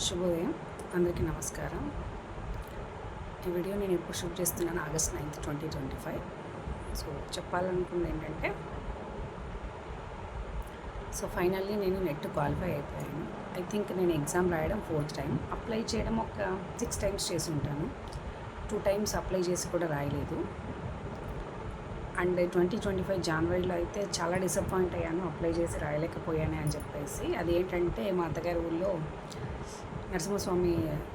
శుభోదయం, అందరికీ నమస్కారం. ఈ వీడియో నేను ఎప్పుడు షూట్ చేస్తున్నాను, ఆగస్ట్ 9, 2025. సో చెప్పాలనుకుంది ఏంటంటే, ఫైనల్లీ నేను నెట్ క్వాలిఫై అయిపోయాను. ఐ థింక్ నేను ఎగ్జామ్ రాయడం 4th టైం, అప్లై చేయడం ఒక 6 టైమ్స్ చేసి ఉంటాను. 2 టైమ్స్ అప్లై చేసి కూడా రాయలేదు. అండ్ 2025 జనవరిలో అయితే చాలా డిసప్పాయింట్ అయ్యాను, అప్లై చేసి రాయలేకపోయాను అని చెప్పేసి. అదేంటంటే మా అత్తగారి ఊళ్ళో నరసింహస్వామి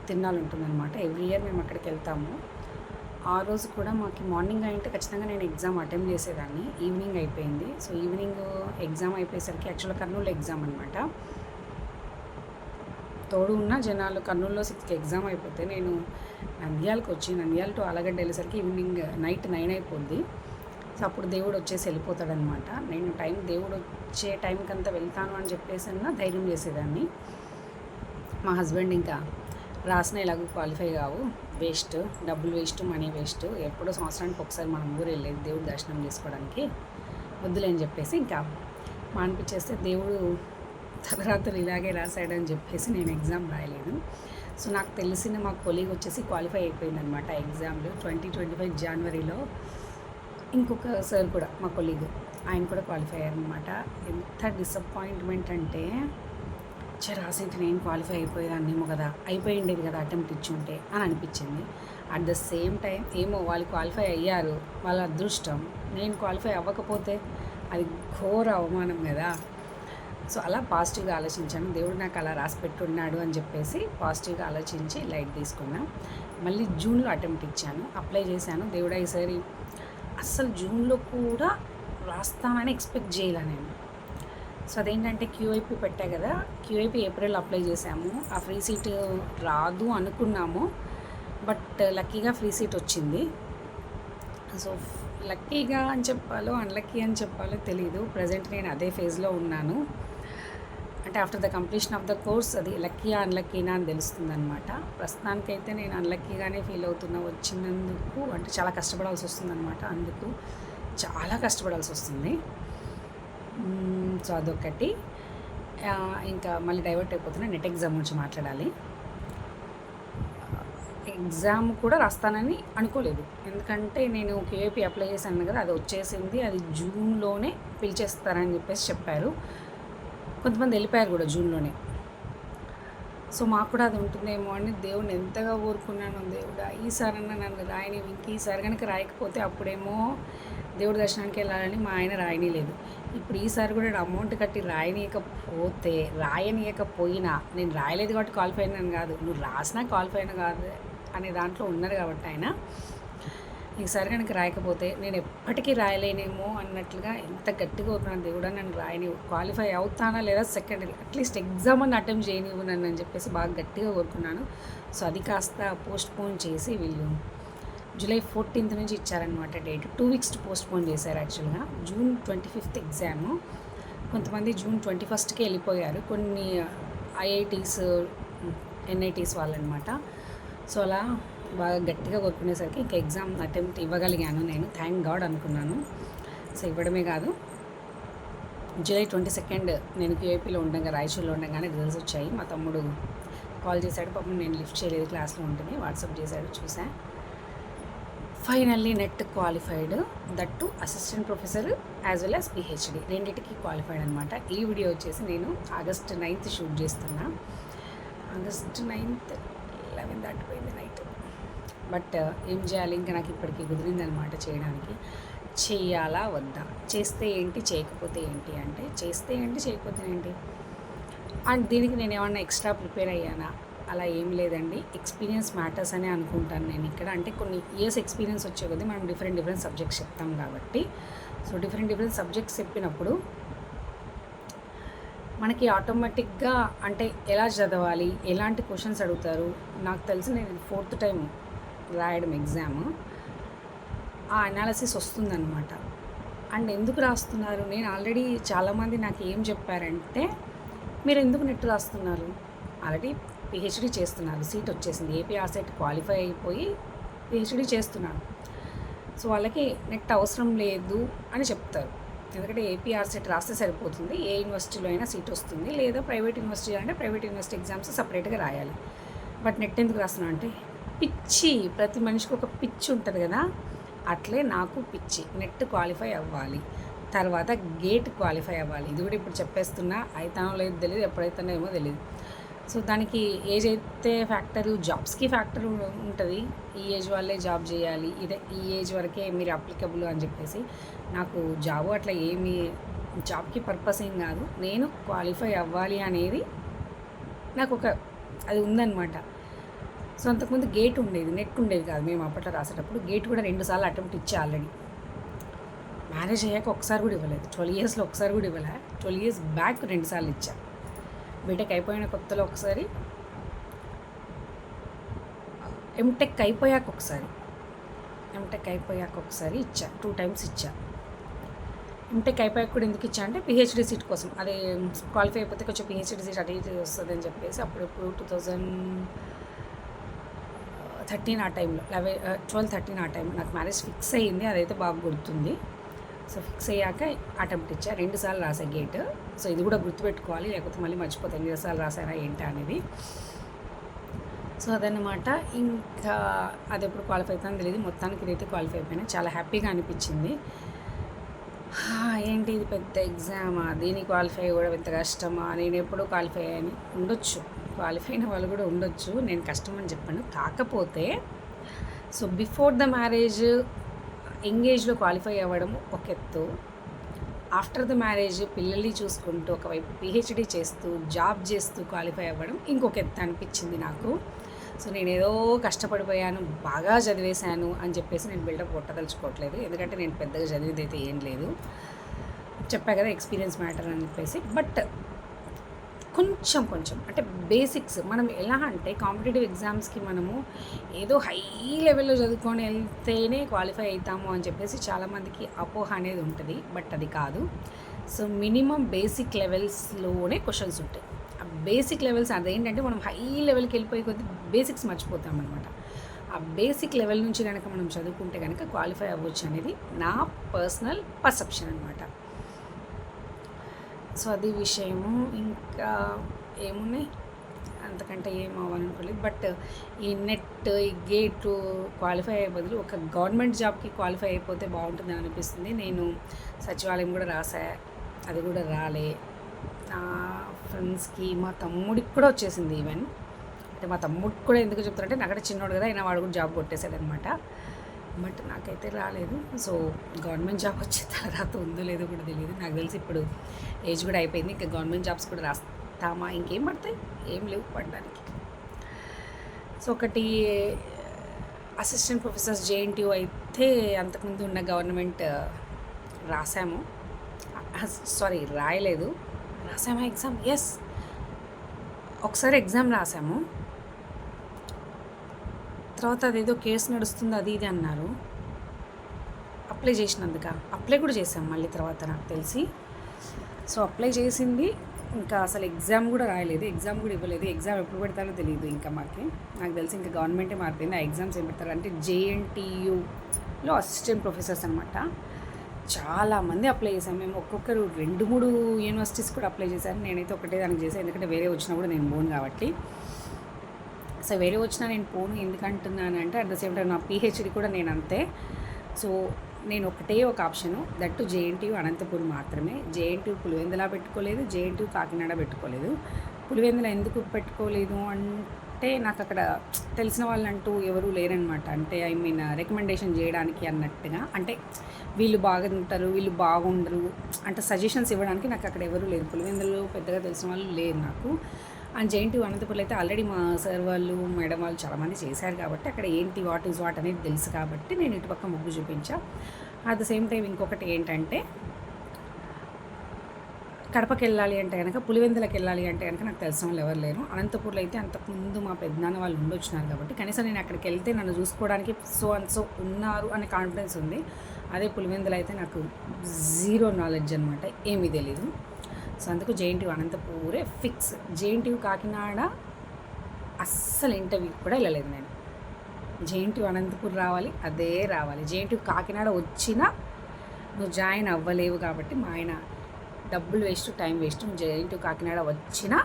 తిరునాళ్ళు ఉంటుందన్నమాట. ఎవ్రీ ఇయర్ మేము అక్కడికి వెళ్తాము. ఆ రోజు కూడా మాకు మార్నింగ్ అయితే ఖచ్చితంగా నేను ఎగ్జామ్ అటెంప్ట్ చేసేదాన్ని. ఈవినింగ్ అయిపోయింది. సో ఈవినింగ్ ఎగ్జామ్ అయిపోయేసరికి యాక్చువల్గా కర్నూలు ఎగ్జామ్ అనమాట. తోడు ఉన్న జనాలు కర్నూలులో 6కి ఎగ్జామ్ అయిపోతే నేను నంద్యాలకు వచ్చి నంద్యాల టు ఆలగడ్డ వెళ్ళేసరికి ఈవినింగ్ నైట్ 9 అయిపోద్ది. సో అప్పుడు దేవుడు వచ్చేసి వెళ్ళిపోతాడనమాట. నేను దేవుడు వచ్చే టైంకి అంతా వెళ్తాను అని చెప్పేసి ధైర్యం చేసేదాన్ని. మా హస్బెండ్ ఇంకా రాసిన ఇలాగ క్వాలిఫై కావు, వేస్ట్, డబ్బులు వేస్ట్, మనీ వేస్ట్, ఎప్పుడో సంవత్సరానికి ఒకసారి మనం ఊరు వెళ్ళేది దేవుడు దర్శనం చేసుకోవడానికి, వద్దులేని చెప్పేసి ఇంకా మానిపించేస్తే దేవుడు తలరాత్రులు ఇలాగే రాశాడని చెప్పేసి నేను ఎగ్జామ్ రాయలేదు. సో నాకు తెలిసిన మా కొలీగ్ వచ్చేసి క్వాలిఫై అయిపోయిందనమాట ఎగ్జామ్లో 2025 జనవరిలో. ఇంకొక సార్ కూడా మా కొలీగ్, ఆయన కూడా క్వాలిఫై అయ్యారనమాట. ఎంత డిసప్పాయింట్మెంట్ అంటే, రాసేంటి నేను క్వాలిఫై అయిపోయేదాన్నేమో కదా, అయిపోయిండేది కదా అటెంప్ట్ ఇచ్చుంటే అని అనిపించింది. అట్ ద సేమ్ టైం ఏమో వాళ్ళు క్వాలిఫై అయ్యారు, వాళ్ళ అదృష్టం. నేను క్వాలిఫై అవ్వకపోతే అది ఘోర అవమానం కదా. సో అలా పాజిటివ్గా ఆలోచించాను, దేవుడు నాకు అలా రాసి పెట్టున్నాడు అని చెప్పేసి పాజిటివ్గా ఆలోచించి లైట్ తీసుకున్నా. మళ్ళీ జూన్లో అటెంప్ట్ ఇచ్చాను, అప్లై చేశాను. దేవుడా ఈసారి అస్సలు జూన్లో కూడా రాస్తానని ఎక్స్పెక్ట్ చేయలే నేను. సో అదేంటంటే క్యూఐపీ పెట్టా కదా, క్యూఐపీ ఏప్రిల్ అప్లై చేసాము. ఆ ఫ్రీ సీట్ రాదు అనుకున్నాము, బట్ లక్కీగా ఫ్రీ సీట్ వచ్చింది. సో లక్కీగా అని చెప్పాలో అన్లక్కీ అని చెప్పాలో తెలీదు. ప్రజెంట్ నేను అదే ఫేజ్లో ఉన్నాను. అంటే after the completion of the course అది లక్కీయా అన్లక్కీనా అని తెలుస్తుంది అనమాట. ప్రస్తుతానికైతే నేను అన్లక్కీగానే ఫీల్ అవుతున్నా. వచ్చినందుకు అంటే చాలా కష్టపడాల్సి వస్తుంది అనమాట. అందుకు చాలా కష్టపడాల్సి వస్తుంది. సో అదొకటి. ఇంకా మళ్ళీ డైవర్ట్ అయిపోతున్నా, నెట్ ఎగ్జామ్ గురించి మాట్లాడాలి. ఎగ్జామ్ కూడా రాస్తానని అనుకోలేదు, ఎందుకంటే నేను కేఏపీ అప్లై చేశాను కదా, అది వచ్చేసింది. అది జూన్లోనే పిలిచేస్తారని చెప్పేసి చెప్పారు. కొంతమంది వెళ్ళిపోయారు కూడా జూన్లోనే. సో మాకు కూడా అది ఉంటుందేమో అని దేవుడిని ఎంతగా కోరుకున్నాను. దేవుడా ఈసారన్నా నన్ను రాయని, ఈసారి కనుక రాయకపోతే అప్పుడేమో దేవుడి దర్శనానికి వెళ్ళాలని మా ఆయన రాయనీయలేదు. ఇప్పుడు ఈసారి కూడా అమౌంట్ కట్టి రాయనీయకపోయినా, నేను రాయలేదు కాబట్టి క్వాలిఫై అయినాను కాదు, నువ్వు రాసినా క్వాలిఫై అయినా కాదు అనే దాంట్లో ఉన్నారు కాబట్టి ఆయన ఈసారి కనుక రాయకపోతే నేను ఎప్పటికీ రాయలేనేమో అన్నట్లుగా ఎంత గట్టిగా అవుతున్నాను. దేవుడా నన్ను రాయని, క్వాలిఫై అవుతానా లేదా సెకండరీ అట్లీస్ట్ ఎగ్జామ్ అని అటెంప్ట్ చేయనివ్వు నన్ను అని చెప్పేసి బాగా గట్టిగా కోరుకున్నాను. సో అది కాస్త పోస్ట్పోన్ చేసి వీళ్ళు జూలై 14th నుంచి ఇచ్చారనమాట డేట్. 2 weeks పోస్ట్పోన్ చేశారు. యాక్చువల్గా జూన్ 25th ఎగ్జాము. కొంతమంది జూన్ 21st వెళ్ళిపోయారు, కొన్ని ఐఐటీస్ ఎన్ఐటీస్ వాళ్ళనమాట. సో అలా బాగా గట్టిగా కొట్టుకునేసరికి ఇంకా ఎగ్జామ్ అటెంప్ట్ ఇవ్వగలిగాను నేను. థ్యాంక్ గాడ్ అనుకున్నాను. సో ఇవ్వడమే కాదు, జూలై 22nd నేను క్యూఐపీలో ఉండగా, రాయచూరులో ఉండగానే రిజల్ట్స్ వచ్చాయి. మా తమ్ముడు కాల్ చేశాడు, పాపం నేను లిఫ్ట్ చేయలేదు, క్లాస్లో ఉంటుంది, వాట్సాప్ చేశాడు, చూసా. Finally net qualified, that to assistant professor as well as PhD రెండింటికి క్వాలిఫైడ్ అనమాట. ఈ వీడియో వచ్చేసి నేను ఆగస్ట్ 9th షూట్ చేస్తున్నా. ఆగస్ట్ 9th 11 దాటిపోయింది నైట్. బట్ ఏం చేయాలి, ఇంకా నాకు ఇప్పటికీ కుదిరిందనమాట చేయడానికి. చెయ్యాలా వద్దా, చేస్తే ఏంటి చేయకపోతే ఏంటి అంటే, చేస్తే ఏంటి చేయకపోతే ఏంటి. అండ్ దీనికి నేను ఏమన్నా ఎక్స్ట్రా ప్రిపేర్ అయ్యానా, అలా ఏం లేదండి. ఎక్స్పీరియన్స్ మ్యాటర్స్ అనే అనుకుంటాను నేను ఇక్కడ. అంటే కొన్ని ఇయర్స్ ఎక్స్పీరియన్స్ వచ్చే కొద్దీ మనం డిఫరెంట్ సబ్జెక్ట్స్ చెప్తాం కాబట్టి, సో డిఫరెంట్ సబ్జెక్ట్స్ చెప్పినప్పుడు మనకి ఆటోమేటిక్గా అంటే ఎలా చదవాలి, ఎలాంటి క్వశ్చన్స్ అడుగుతారు. నాకు తెలిసి నేను 4th టైం రాయడం ఎగ్జామ్, ఆ అనాలిసిస్ వస్తుందన్నమాట. అండ్ ఎందుకు రాస్తున్నారు, నేను ఆల్రెడీ చాలామంది నాకు ఏం చెప్పారంటే, మీరు ఎందుకు నెట్ రాస్తున్నారు, ఆల్రెడీ పిహెచ్డీ చేస్తున్నారు, సీట్ వచ్చేసింది, ఏపీఆర్సెట్ క్వాలిఫై అయిపోయి పిహెచ్డీ చేస్తున్నాను, సో వాళ్ళకి నెట్ అవసరం లేదు అని చెప్తారు. ఎందుకంటే ఏపీఆర్సెట్ రాస్తే సరిపోతుంది, ఏ యూనివర్సిటీలో అయినా సీట్ వస్తుంది. లేదా ప్రైవేట్ యూనివర్సిటీ అంటే ప్రైవేట్ యూనివర్సిటీ ఎగ్జామ్స్ సపరేట్గా రాయాలి. బట్ నెట్ ఎందుకు రాస్తున్నాను అంటే పిచ్చి, ప్రతి మనిషికి ఒక పిచ్చి ఉంటుంది కదా, అట్లే నాకు పిచ్చి. నెట్ క్వాలిఫై అవ్వాలి, తర్వాత గేట్ క్వాలిఫై అవ్వాలి. ఇది కూడా ఇప్పుడు చెప్పేస్తున్నా, అయితానో లేదు తెలియదు, ఎప్పుడైతేనో ఏమో తెలియదు. సో దానికి ఏజ్ అయితే ఫ్యాక్టరు, జాబ్స్కి ఫ్యాక్టర్ ఉంటుంది. ఈ ఏజ్ వాళ్ళే జాబ్ చేయాలి, ఇదే ఈ ఏజ్ వరకే మీరు అప్లికబుల్ అని చెప్పేసి. నాకు జాబు అట్లా ఏమి, జాబ్కి పర్పస్ ఏం కాదు, నేను క్వాలిఫై అవ్వాలి అనేది నాకు ఒక అది ఉందన్నమాట. సో అంతకుముందు గేట్ ఉండేది, నెట్ ఉండేది కాదు. మేము అప్పట్లో రాసేటప్పుడు గేట్ కూడా 2 సార్లు అటెంప్ట్ ఇచ్చా ఆల్రెడీ. మ్యారేజ్ అయ్యాక ఒకసారి కూడా ఇవ్వలేదు, 12 ఇయర్స్లో ఒకసారి కూడా ఇవ్వలే. 12 ఇయర్స్ బ్యాక్ 2 సార్లు ఇచ్చా. బీటెక్ అయిపోయిన కొత్తలో ఒకసారి, ఎంటెక్ అయిపోయాక ఒకసారి ఇచ్చా. 2 టైమ్స్ ఇచ్చా. ఎంటెక్ అయిపోయాక కూడా ఎందుకు ఇచ్చా అంటే పిహెచ్డీ సీట్ కోసం. అదే క్వాలిఫై అయిపోతే కొంచెం పిహెచ్డీ సీట్ అటు ఇటు వస్తుంది అని చెప్పేసి అప్పుడప్పుడు 2013 ఆ టైంలో, 12-13 ఆ టైంలో నాకు మ్యారేజ్ ఫిక్స్ అయ్యింది, అదైతే బాగా గుర్తుంది. సో ఫిక్స్ అయ్యాక అటెంప్ట్ ఇచ్చా. 2 సార్లు రాసా గేట్. సో ఇది కూడా గుర్తుపెట్టుకోవాలి, లేకపోతే మళ్ళీ మర్చిపోతాను 2 సార్లు రాసానా ఏంటా అనేది. సో అదన్నమాట. ఇంకా అది ఎప్పుడు క్వాలిఫై అవుతుందో తెలియదు, మొత్తానికి ఇదైతే క్వాలిఫై అయిపోయినా. చాలా హ్యాపీగా అనిపించింది. ఏంటి ఇది పెద్ద ఎగ్జామా, దీన్ని క్వాలిఫై కూడా పెద్ద కష్టమా, నేను ఎప్పుడూ క్వాలిఫై అని ఉండొచ్చు, క్వాలిఫై అయిన వాళ్ళు కూడా ఉండొచ్చు, నేను కష్టం అని చెప్పాను. కాకపోతే సో బిఫోర్ ద మ్యారేజ్ ఎంగేజ్లో క్వాలిఫై అవ్వడం ఒక ఎత్తు, ఆఫ్టర్ ద మ్యారేజ్ పిల్లల్ని చూసుకుంటూ ఒకవైపు పిహెచ్డీ చేస్తూ జాబ్ చేస్తూ క్వాలిఫై అవ్వడం ఇంకొక ఎత్తు అనిపించింది నాకు. సో నేను ఏదో కష్టపడిపోయాను, బాగా చదివేశాను అని చెప్పేసి నేను బిల్డప్ కొట్టదలుచుకోవట్లేదు. ఎందుకంటే నేను పెద్దగా చదివింది అయితే ఏం లేదు, చెప్పా కదా ఎక్స్పీరియన్స్ మ్యాటర్ అని చెప్పేసి. బట్ కొంచెం అంటే బేసిక్స్ మనం ఎలా అంటే కాంపిటేటివ్ ఎగ్జామ్స్కి మనము ఏదో హై లెవెల్లో చదువుకొని వెళ్తేనే క్వాలిఫై అవుతాము అని చెప్పేసి చాలామందికి అపోహ అనేది ఉంటుంది. బట్ అది కాదు. సో మినిమం బేసిక్ లెవెల్స్లోనే క్వశ్చన్స్ ఉంటాయి. ఆ బేసిక్ లెవెల్స్ అదేంటంటే మనం హై లెవెల్కి వెళ్ళిపోయే కొద్దీ బేసిక్స్ మర్చిపోతాం అనమాట. ఆ బేసిక్ లెవెల్ నుంచి కనుక మనం చదువుకుంటే కనుక క్వాలిఫై అవ్వచ్చు అనేది నా పర్సనల్ పర్సెప్షన్ అనమాట. సో అది విషయము. ఇంకా ఏమున్నాయి, అంతకంటే ఏం అవ్వాలనుకోలేదు. బట్ ఈ నెట్, ఈ గేటు క్వాలిఫై అయ్యే బదులు ఒక గవర్నమెంట్ జాబ్కి క్వాలిఫై అయిపోతే బాగుంటుంది అనిపిస్తుంది. నేను సచివాలయం కూడా రాసా, అది కూడా రాలే. నా ఫ్రెండ్స్కి, మా తమ్ముడికి కూడా వచ్చేసింది. ఈవెన్ అంటే మా తమ్ముడికి కూడా ఎందుకు చెప్తారంటే నాకంటే చిన్నోడు కదా, అయినా వాడు కూడా జాబ్ కొట్టేశాడనమాట. బట్ నాకైతే రాలేదు. సో గవర్నమెంట్ జాబ్ వచ్చే తర్వాత ఉందో లేదో కూడా తెలియదు. నాకు తెలిసి ఇప్పుడు ఏజ్ కూడా అయిపోయింది, ఇంకా గవర్నమెంట్ జాబ్స్ కూడా రాస్తామా, ఇంకేం పడతాయి, ఏం లేవు పడడానికి. సో ఒకటి అసిస్టెంట్ ప్రొఫెసర్స్ జేఎన్టీయూ అయితే అంతకుముందు ఉన్న గవర్నమెంట్ రాసాము, రాయలేదు, రాసామా ఎగ్జామ్, ఎస్ ఒకసారి ఎగ్జామ్ రాసాము. తర్వాత అదేదో కేసు నడుస్తుంది అది ఇది అన్నారు, అప్లై చేసినందుక అప్లై కూడా చేసాం మళ్ళీ తర్వాత నాకు తెలిసి. సో అప్లై చేసింది, ఇంకా అసలు ఎగ్జామ్ కూడా రాయలేదు, ఎగ్జామ్ కూడా ఇవ్వలేదు. ఎగ్జామ్ ఎప్పుడు పెడతారో తెలియదు ఇంకా నాకు తెలిసి ఇంకా గవర్నమెంటే మారిపోయింది. ఆ ఎగ్జామ్స్ ఏం పెడతారు అంటే జేఎన్టీయూలో అసిస్టెంట్ ప్రొఫెసర్స్ అనమాట. చాలామంది అప్లై చేశాం మేము, ఒక్కొక్కరు 2-3 యూనివర్సిటీస్ కూడా అప్లై చేశారు. నేనైతే ఒకటే దానికి చేశాను, ఎందుకంటే వేరే వచ్చినా కూడా నేను పోను కాబట్టి. సో వేరే వచ్చినా నేను పోను ఎందుకంటున్నాను అంటే అట్ ద సేమ్ టైం నా పిహెచ్డి కూడా నేను అంతే. సో నేను ఒకటే ఒక ఆప్షను, దట్టు జేఎన్టీయూ అనంతపురం మాత్రమే. జేఎన్టీయూ పులివెందుల పెట్టుకోలేదు, జేఎన్టీయూ కాకినాడ పెట్టుకోలేదు. పులివెందుల ఎందుకు పెట్టుకోలేదు అంటే నాకు అక్కడ తెలిసిన వాళ్ళంటూ ఎవరూ లేరనమాట. అంటే ఐ మీన్ రికమెండేషన్ చేయడానికి అన్నట్టుగా, అంటే వీళ్ళు బాగుంటారు వీళ్ళు బాగుండరు అంటే సజెషన్స్ ఇవ్వడానికి నాకు అక్కడ ఎవరు లేరు. పులివెందులలో పెద్దగా తెలిసిన వాళ్ళు లేరు నాకు. అండ్ జేఎన్టీయూ అనంతపురంలో అయితే ఆల్రెడీ మా సార్ వాళ్ళు, మేడం వాళ్ళు చాలామంది చేశారు కాబట్టి అక్కడ ఏంటి వాట్ ఈజ్ వాట్ అనేది తెలుసు కాబట్టి నేను ఇటుపక్క ముగ్గు చూపించా. అట్ ద సేమ్ టైం ఇంకొకటి ఏంటంటే కడపకి వెళ్ళాలి అంటే కనుక, పులివెందులకు వెళ్ళాలి అంటే కనుక నాకు తెలిసిన వాళ్ళు ఎవరు లేరు. అనంతపూర్లో అయితే అంతకుముందు మా పెద్దనాన్న వాళ్ళు ఉండొచ్చినారు కాబట్టి కనీసం నేను అక్కడికి వెళ్తే నన్ను చూసుకోవడానికి సో ఉన్నారు అనే కాన్ఫిడెన్స్ ఉంది. అదే పులివెందులు అయితే నాకు జీరో నాలెడ్జ్ అనమాట, ఏమీ తెలీదు. సో అందుకు జేఎన్టీయూ అనంతపూరే ఫిక్స్. జేఎన్టీయూ కాకినాడ అస్సలు ఇంటర్వ్యూ కూడా వెళ్ళలేదు నేను. జేఎన్టీయూ అనంతపూర్ రావాలి, అదే రావాలి. జేఎన్టీయూ కాకినాడ వచ్చినా నువ్వు జాయిన్ అవ్వలేవు కాబట్టి మా ఆయన డబ్బులు వేస్ట్, టైం వేస్ట్, నువ్వు జైన్ టు కాకినాడ వచ్చినా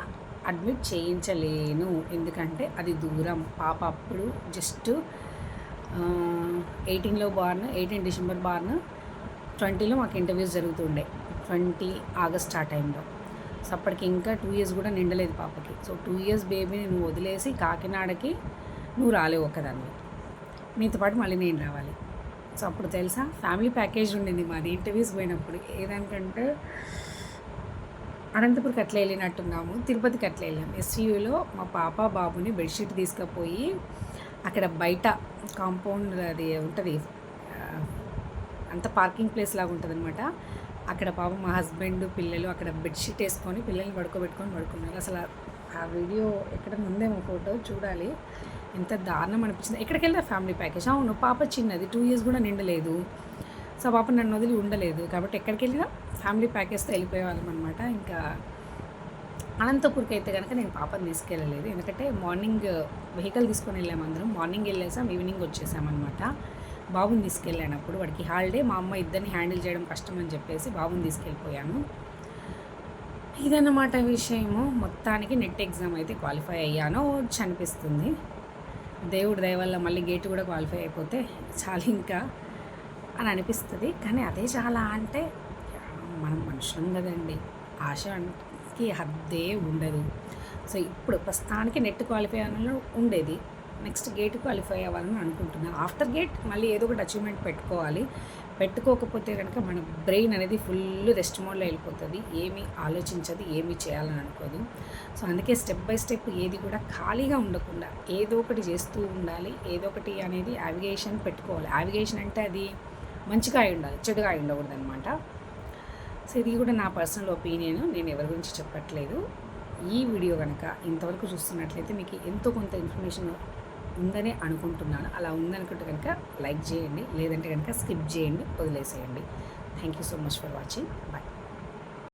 అడ్మిట్ చేయించలేను, ఎందుకంటే అది దూరం. పాప అప్పుడు జస్ట్ 18 డిసెంబర్ బార్న్, 20లో మాకు ఇంటర్వ్యూస్ జరుగుతుండే, 20 ఆగస్ట్ ఆ టైంలో. సో అప్పటికి ఇంకా 2 ఇయర్స్ కూడా నిండలేదు పాపకి. సో 2 ఇయర్స్ బేబీని నువ్వు వదిలేసి కాకినాడకి నువ్వు రాలేవు ఒక్కదాన్ని, నీతో పాటు మళ్ళీ నేను రావాలి. సో అప్పుడు తెలుసా ఫ్యామిలీ ప్యాకేజ్ ఉండింది మాది ఇంటర్వ్యూస్ పోయినప్పుడు. ఏదానికంటే అనంతపురికి అట్లా వెళ్ళినట్టున్నాము, తిరుపతికి అట్లా వెళ్ళాము. ఎస్యూలో మా పాప బాబుని బెడ్షీట్ తీసుకుపోయి అక్కడ బయట కాంపౌండ్ అది ఉంటుంది, అంత పార్కింగ్ ప్లేస్ లాగా ఉంటుంది అనమాట. అక్కడ పాప మా హస్బెండ్ పిల్లలు అక్కడ బెడ్షీట్ వేసుకొని పిల్లల్ని పడుకున్నారు. అసలు ఆ వీడియో ఎక్కడ ఉందేమో ఫోటో చూడాలి, ఎంత దారుణం అనిపించింది. ఎక్కడికి వెళ్ళినా ఫ్యామిలీ ప్యాకేజ్. అవును, పాప చిన్నది, 2 ఇయర్స్ కూడా నిండలేదు. సో పాప నన్ను వదిలి ఉండలేదు కాబట్టి ఎక్కడికి వెళ్ళినా ఫ్యామిలీ ప్యాకేజ్తో వెళ్ళిపోయేవాళ్ళం అనమాట. ఇంకా అనంతపూర్కి అయితే కనుక నేను పాపని తీసుకెళ్ళలేదు, ఎందుకంటే మార్నింగ్ వెహికల్ తీసుకొని వెళ్ళాము అందరం. మార్నింగ్ వెళ్ళేసాం, ఈవినింగ్ వచ్చేసామన్నమాట. బాబుని తీసుకెళ్ళానప్పుడు వాడికి హాలిడే, మా అమ్మ ఇద్దరిని హ్యాండిల్ చేయడం కష్టం అని చెప్పేసి బాబుని తీసుకెళ్ళిపోయాను. ఇదన్నమాట విషయము. మొత్తానికి నెట్ ఎగ్జామ్ అయితే క్వాలిఫై అయ్యానో అనిపిస్తుంది. దేవుడి దయ వల్ల మళ్ళీ గేట్ కూడా క్వాలిఫై అయిపోతే చాలు ఇంకా అని అనిపిస్తుంది. కానీ అదే చాలా అంటే మనం మనుషులం కదండి, ఆశకి హద్దే ఉండదు. సో ఇప్పుడు ప్రస్తుతానికి నెట్ క్వాలిఫై అవ్వాలని ఉండేది, నెక్స్ట్ గేట్ క్వాలిఫై అవ్వాలని అనుకుంటున్నాను. ఆఫ్టర్ గేట్ మళ్ళీ ఏదో ఒకటి అచీవ్మెంట్ పెట్టుకోకపోతే కనుక మన బ్రెయిన్ అనేది ఫుల్ రెస్ట్ మోడ్లో వెళ్ళిపోతుంది, ఏమీ ఆలోచించదు, ఏమీ చేయాలని అనుకోదు. సో అందుకే స్టెప్ బై స్టెప్ ఏది కూడా ఖాళీగా ఉండకుండా ఏదో ఒకటి చేస్తూ ఉండాలి. ఏదో ఒకటి అనేది యావిగేషన్ పెట్టుకోవాలి. యావిగేషన్ అంటే అది మంచిగా అయి ఉండాలి, చెడుగా అయి ఉండకూడదు అనమాట. సో ఇది కూడా నా పర్సనల్ ఒపీనియన్, నేను ఎవరి గురించి చెప్పట్లేదు. ఈ వీడియో కనుక ఇంతవరకు చూస్తున్నట్లయితే మీకు ఎంతో కొంత ఇన్ఫర్మేషన్ ఉందని అనుకుంటున్నాను. అలా ఉందనుకుంటే కనుక లైక్ చేయండి, లేదంటే కనుక స్కిప్ చేయండి, వదిలేసేయండి. Thank you so much for watching. Bye.